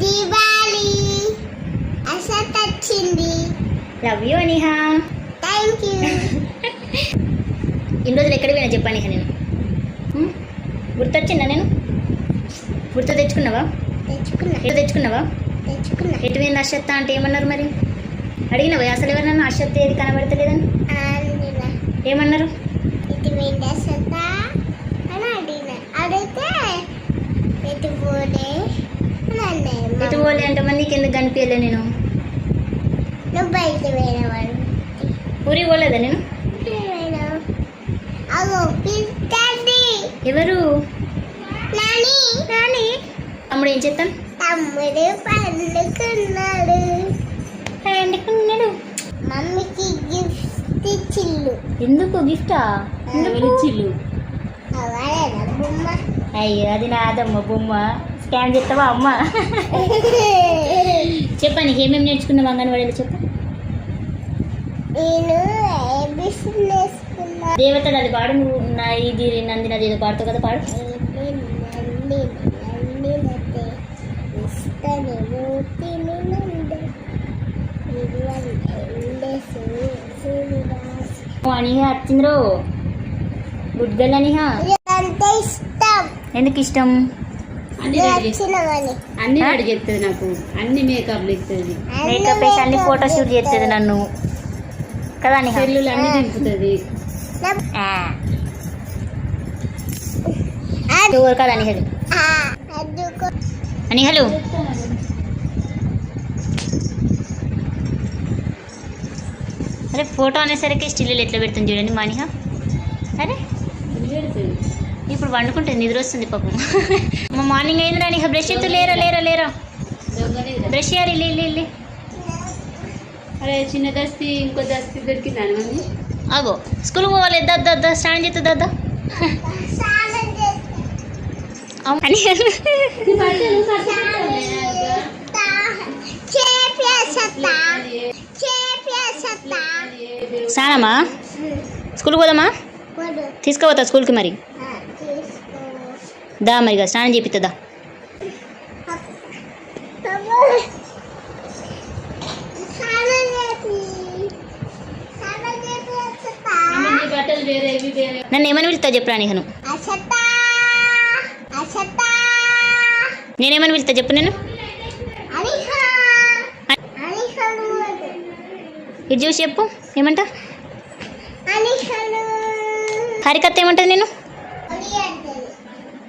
దీపావళి అసత్ వచ్చింది. Love you Aniha. Thank you. ఇన్ని రోజులు ఎక్కడికి పోయినా చెప్పు అనిహా. నేను గుర్తొచ్చిందా? నేను గుర్తు తెచ్చుకున్నావా? తెచ్చుకున్నావా? ఎటు పోయింది అశ్వత్థ అంటే ఏమన్నారు మరి? అడిగినవా అసలు ఎవరన్నా అశ్వత్థ ఏది కనబడతలేదని? ఏమన్నారు? ఎటు పోలే అంటే మరి నీకు ఎందుకు కనిపించలే? నేను నువ్వు బయట పోయినవాడు. ఊరికి పోలేదా నేను? ఎవరు? నాని. తమ్ముడు ఏం చేస్తాను? తమ్ముడు పండుకున్నాడు. మమ్మీకి గిఫ్ట్ ఇచ్చిల్లు. ఎందుకు గిఫ్టా? ఇచ్చిల్లు. బొమ్మ. అయ్యో అది నాదమ్మ బొమ్మ. స్కాన్ చేస్తావా అమ్మ? చెప్పండి ఏమేమి నేర్చుకున్నావు అంగన్వాడీలో చెప్పు. నేను నేర్చుకున్నా. దేవతలు అది పాడు. నువ్వు నా ఇది నందినది ఏదో పాడుతావు కదా, పాడు. అనిహా వచ్చింద్రో. Good girl Aniha. ఎందుకు ఇష్టం? అన్ని రెడీ చేస్తుంది నాకు. అన్ని మేకప్ ఇస్తుంది. మేకప్ వేసి అన్ని ఫోటో షూట్ చేస్తుంది నన్ను కదా అనిహా? సెల్లులు అన్ని దింపుతుంది. ఎవరు కదా అనిహలు? అనిహలు అరే ఫోటో అనేసరికి స్టిల్లు ఎట్లా పెడుతుంది చూడండి మా అనిహ. అరే ఇప్పుడు వండుకుంటుంది, నిద్ర వస్తుంది పాపం. మా మార్నింగ్ అయిందిరా అనిహ. బ్రష్ ఎత్తు. లేరా బ్రష్ చేయాలి. లే అరే చిన్న దస్తి ఇంకో దస్తి దొరికిందాని మమ్మీ. ఆగో స్కూల్కి పోవాలి. దద్దా స్నానం చేస్తుంది. దద్దా స్నానమా? స్కూల్కి పోదామా? తీసుకుపోతా స్కూల్కి. మరి దా మరిగా స్నానం చేపిస్తుందా? నన్ను ఏమని పిలుస్తావు చెప్పరా నీకు? నేనేమని పిలుస్తా చెప్పు. నేను ఇది చూసి చెప్పు ఏమంటా? హరికత్త ఏమంటుంది? నేను